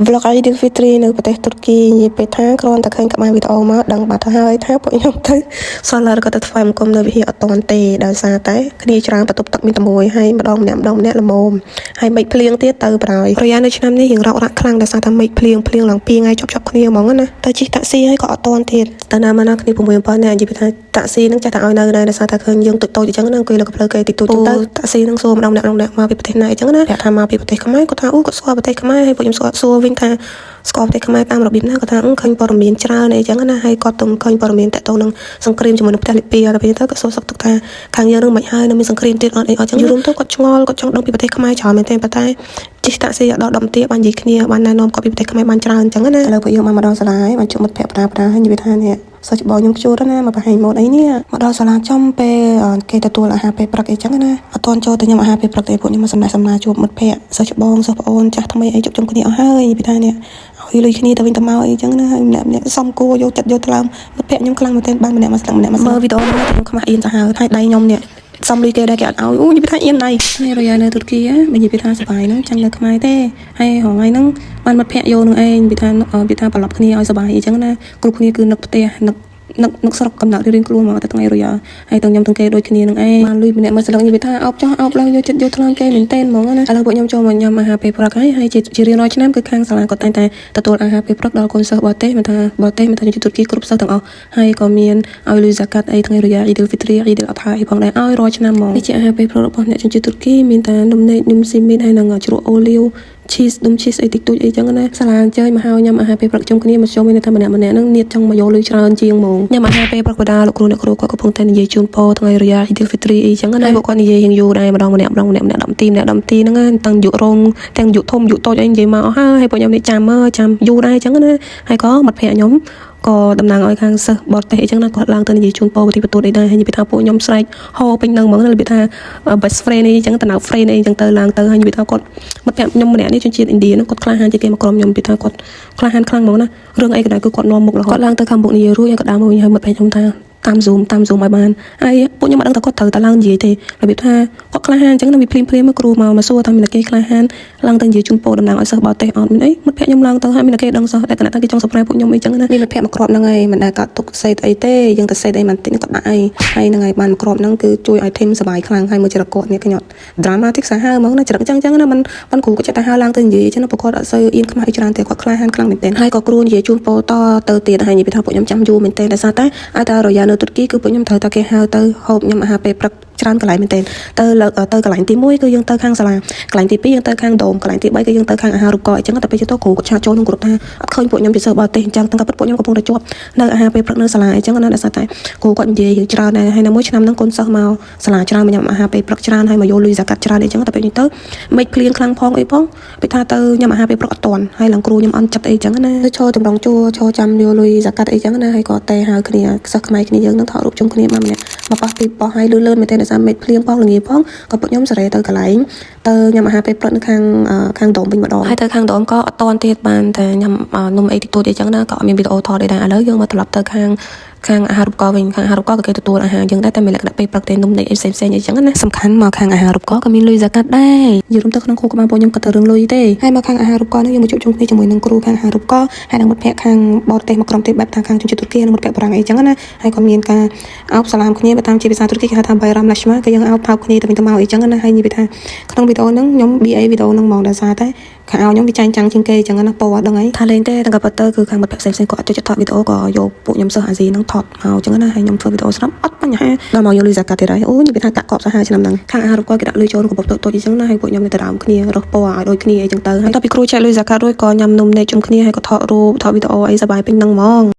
vlog Idul Fitri នៅប្រទេសទុរគីនិយាយពេលថាគ្រាន់តែឃើញក្បាលវីដេអូមកដឹងបាត់ទៅហើយថាពួកខ្ញុំទៅសល់ហើយក៏ទៅធ្វើអង្គមនៅវិហារអត់តាន់ទេដោយសារតែគ្នាច្រើនបន្ទប់ទឹកមានតែមួយហើយម្ដងម្នាក់ល្មមហើយមេឃភ្លៀងទៀតទៅប្រហើយរយៈនៅឆ្នាំនេះរៀងរករាក់ខ្លាំងដោយសារតែមេឃភ្លៀងឡើង2ថ្ងៃជាប់គ្នាហ្មងណាតែជិះតាក់ស៊ីហើយក៏អត់តាន់ទៀតតែណាមកណាគ្នា6 7នាក់និយាយថាតាក់ស៊ីនឹងចាស់តែឲ្យនៅដែរដោយសារតែឃើញយើងតូចអញ្ចឹងណាអង្គុយលើកផ្លូវគេតិចតួចទៅតាក់ស៊ីនឹងសួរម្ដងម្នាក់មកពីប្រទេសណាអញ្ចឹងណាថាមកពីប្រទេសខ្មែរគាត់ថាអូគាត់ស្គាល់ប្រទេសខ្មែរហើយពួកខ្ញុំសួរវិញថាស្គាល់ប្រទេសខ្មែរតាមរបៀបណាគាត់ថាឃើញព័ត៌មានច្រើនអីចឹងណាហើយគាត់ទំឃើញព័ត៌មានតាក់ទងនឹងសង្គ្រាមជាមួយនឹងប្រទេសលីប៊ីដល់ពេលទៅក៏សួរសុខទុក្ខថាខាងយើងនឹងមិនហើយនៅមានសង្គ្រាមទៀតអត់អីអត់ចឹងយូរទៅគាត់ឆ្ងល់គាត់ចង់ដឹងពីប្រទេសខ្មែរច្រើនមែនទេប៉ុន្តែជិះតាក់ស៊ីដល់10នាទីបាននិយាយគ្នាបានណែនាំគាត់ពីប្រទេសខ្មែរបានច្រើនចឹងណាឥឡូវពួកយើងបានមកដល់សាលាហើយបានជួបមិត្តភក្តិប្រាហើយនិយាយថានេះសិស្សបងខ្ញុំជួលណាមកបង្ហាញម៉ូតអីនេះមកដល់សាលាចំពេលគេទទួលអាហារពេលព្រឹកអីចឹងណាអត់ទាន់ចូលទៅញ៉ាំអាហារពេលព្រឹកទេពួកខ្ញុំមកសំណាជួបមិត្តភក្តិសិស្សបងសិស្សប្អូនចាស់ថ្មីអីជួបជុំគ្នាអស់ហើយនិយាយថានេះឲ្យលុយគ្នាទៅវិញទៅមកអីចឹងណាហើយម្នាក់សំគួរយកចិត្តយកថ្លើមមិត្តភក្តិខ្ញុំខ្លាំងមែនទែនបានម្នាក់មកស្លឹកម្នាក់មកមើលវីដេអូនេះខ្ញុំខ្មាស់អៀនទៅហើយដៃខ្ញុំនេះសំលុយគេដែរគេអត់ឲ្យអូនិយាយថាអៀនដៃហើយរយៈនៅទុរគីនិយាយថាសប្បាយហ្នឹងចាញ់នៅខ្មែរទេហើយរហងៃហ្នឹងបានមិត្តភក្តិយកនឹងឯងនិយាយថាប្រឡប់គ្នាឲ្យសប្បាយអីចឹងណាគ្រប់គ្នាគឺនឹកផ្ទះនឹកស្រុកកំណើតរៀងខ្លួនមកតែថ្ងៃរយៈហើយទាំងខ្ញុំទាំងគេដូចគ្នានឹងឯងបានលុយម្នាក់មកស្លឹកនិយាយថាអោបចោះអោបឡើងយកចិត្តយកថ្លើមគេមែនទែនហ្មងណាឥឡូវពួកខ្ញុំចូលមកញ៉ាំអាហារពេលព្រឹកហើយជារៀងរាល់ឆ្នាំគឺខាងសាលាគាត់តែងតែទទួលអាហារពេលព្រឹកដល់កូនសិស្សបរទេសមិនថាជាទុរគីគ្រប់សិស្សទាំងអស់ហើយក៏មានឲ្យលុយហ្សាកាត់អីថ្ងៃរយៈអ៊ីឌុលហ្វីទ្រីអ៊ីឌុលអដ្ឋាអីផងដែរឲ្យរាល់ឆ្នាំហ្មងនេះជាអាហារពេលព្រឹករបស់អ្នកជនជាតិទុរគីមានតែនំនែកនំស៊ីមីនហើយនឹងជ្រក់អូលីវcheese ដុំ cheese អីតិចតួចអីចឹងណាសាលាអញ្ជើញមកហៅញ៉ាំអាហារពេលព្រឹកជុំគ្នាមកជុំមានថាម្នាក់ហ្នឹងនៀតចង់មកយកលុយច្រើនជាងហ្មងញ៉ាំអាហារពេលព្រឹកបដាលោកគ្រូអ្នកគ្រូគាត់កំពុងតែនិយាយជូនពរថ្ងៃរយៈ Idul Fitri អីចឹងណាពួកគាត់និយាយរៀងយូរដែរម្ដងម្នាក់10ទីហ្នឹងទាំងយុរងទាំងយុធំយុតូចអីនិយាយមកអស់ហើយពួកខ្ញុំនេះចាំយូរដែរចឹងណាហើយក៏មិត្តភក្តិខ្ញុំក៏តំណាងឲ្យខាងសិស្សបរទេសអីចឹងណាគាត់ឡើងទៅនិយាយជូនពរវិធីបន្ទូលអីដែរហើយនិយាយថាពួកខ្ញុំស្រែកហោពេញនឹងហ្មងនិយាយថា best friend អីចឹងតំណៅ friend អីចឹងទៅឡើងទៅហើយនិយាយថាគាត់មិត្តភក្តិខ្ញុំម្នាក់នេះជនជាតិឥណ្ឌាហ្នឹងគាត់ក្លាហានជាងគេមកក្រុមខ្ញុំនិយាយថាគាត់ក្លាហានខ្លាំងហ្មងណារឿងអីក៏ដោយគឺគាត់នាំមុខរហូតគាត់ឡើងទៅកម្ពុជារួចហើយគាត់ដើរមកវិញហើយមិត្តភក្តិខ្ញុំថាតាម Zoom ឲ្យបានហើយពួកខ្ញុំអត់ដឹងថាគាត់ត្រូវតែឡើងនិយាយទេរបៀបថាគាត់ក្លាហានអញ្ចឹងនៅវាភ្លាមមកគ្រូមកសួរថាមានតែគេក្លាហានឡើងទៅនិយាយជូនពរតំណាងឲ្យសិស្សបរទេសអត់មានអីមិត្តភក្តិខ្ញុំឡើងទៅហើយមានតែគេដឹងសិស្សតែគណៈថាគេចង់សប្រាប់ពួកខ្ញុំអីចឹងណាមានមិត្តភក្តិមកគ្របហ្នឹងហើយមិនដែលគាត់ទុកសេតអីទេយើងទៅសេតអីមិនតិចគាត់ដាក់អីហើយហ្នឹងហើយបានមកគ្របហ្នឹងគឺជួយឲ្យ team សប្បាយខ្លាំងហើយមួយចរិតគាត់នេះខ្ញុំ dramatic សាហាវហ្មងណាចរិតអញ្ចឹងណាមិនគ្រូក៏ចិត្តតែហៅឡើងទៅនិយាយអញ្ចឹងណាប្រកបអត់សូវអៀនខ្មាស់អីច្រើនទេគាត់ក្លាហានខ្លាំងមែនទែនហើយក៏គ្រូនិយាយជូនពរតទៅទៀតហើយនិយាយថាពួកខ្ញុំចាំយូរមែនទែនដោយសារតែឲ្យតែរយៈនៅទុរគីគឺពួកខ្ញុំត្រូវតែគេហៅទៅហូបញ៉ាំអាហារពេលព្រឹកច្រើនកន្លែងមែនទែនទៅកន្លែងទី1គឺយើងទៅខាងសាលាកន្លែងទី2យើងទៅខាងដុំកន្លែងទី3គឺយើងទៅខាងអាហាររូបករណ៍អញ្ចឹងតែពេលទៅគ្រូក៏ឆាចូលក្នុងក្រុមថាអត់ឃើញពួកខ្ញុំពិសេសបរទេសអញ្ចឹងទាំងក៏ពួកខ្ញុំកំពុងតែជាប់នៅអាហារពេលព្រឹកនៅសាលាអញ្ចឹងណាដោយសារតែគ្រូគាត់និយាយច្រើនដែរហើយនៅមួយឆ្នាំហ្នឹងកូនសិស្សមកសាលាច្រើនមកញ៉ាំអាហារពេលព្រឹកច្រើនហើយមកយកលុយហ្សាកាត់ច្រើនអញ្ចឹងតែពេលនេះទៅមេឃភ្លៀងខ្លាំងផងអីផងពេលថាទៅញ៉ាំអាហារពេលព្រឹកអត់ទាន់ហើយឡើងគ្រូខ្ញុំអន់ចិត្តអីអញ្ចឹងណាទៅឈរតម្រង់ជួឈរចាំយកលុយហ្សាកាត់អីអញ្ចឹងណាហើយក៏តែហៅគ្នាសិស្សខ្មែរគ្នាយើងនឹងថតរូបជុំគ្នាម្នាក់មកប៉ះពីប៉ះហើយលឿនមែនទេដោយសារមេឃភ្លៀងផងល្ងាចផងក៏ពួកខ្ញុំសេរីទៅកន្លែងទៅញ៉ាំអាហារពេលព្រឹកនៅខាងដុំវិញម្ដងហើយទៅខាងដុំក៏អត់តាន់ទៀតបានតែញ៉ាំនំអីតិចតួចអីចឹងណាក៏អត់មានវីដេអូថតដែរឥឡូវយើងមកត្រឡប់ទៅខាងអាហាររូបករណ៍វិញខាងអាហាររូបករណ៍ក៏គេទទួលអាហារយើងដែរតែមានលក្ខណៈពេលព្រឹកទេនំនែកអីផ្សេងអីចឹងណាសំខាន់មកខាងអាហាររូបករណ៍ក៏មានលុយហ្សាកាត់ដែរយល់ទៅក្នុងគ្រូក៏បានពួកខ្ញុំក៏ទៅរឿងលុយទេហើយមកខាងអាហាររូបករណ៍នេះយើងមកជួបជុំគ្នាជាមួយនឹងគ្រូខាងអាហាររូបករណ៍ហើយនឹងមិត្តភក្តិខាងបរទេសមកក្រុមទៀតបែបថាខាងជនជាតិទុរគីនិងមិត្តភក្តិបារាំងអីចឹងណាហើយក៏មានការអោបសាឡាមគ្នាតាមជាភាសាទុរគីគេហៅថា Bayram Lashma ក៏យើងអោបថោកគ្នាទៅវិញទៅមកអីចឹងណាហើយនិយាយថាក្នុងវីដេអូហ្នឹងខ្ញុំ BA វីដេអូហ្នឹងមកដោយសារតែខាងខ្ញុំវាចាញ់ចាំងជាងគេចឹងណាពណ៌អត់ដឹងអីថាលេងទេតែក៏ប៉ុន្តែគឺខាងមិត្តភក្តិផ្សេងៗក៏អត់ចូលចិត្តថតវីដេអូក៏យកពួកខ្ញុំសិស្សអាស៊ីហ្នឹងថតមកចឹងណាហើយខ្ញុំធ្វើវីដេអូស្រាប់អត់បញ្ហាដល់មកយកលុយហ្សាកាត់ទៀតហើយអូនិយាយថាកាក់កប់សាហាវឆ្នាំហ្នឹងខាងអាហាររូបករណ៍គេដាក់លុយចូលក្នុងកាបូបតូចៗអញ្ចឹងណាហើយពួកខ្ញុំទៅដើមគ្នារកពណ៌ឲ្យដូចគ្នាអីចឹងទៅហើយដល់ពីគ្រូចែកលុយហ្សាកាត់រួចក៏ញ៉ាំនំនែកជុំគ្នាហើយក៏ថតរូបថតវីដេអូអីសប្បាយពេញហ្នឹងហ្មង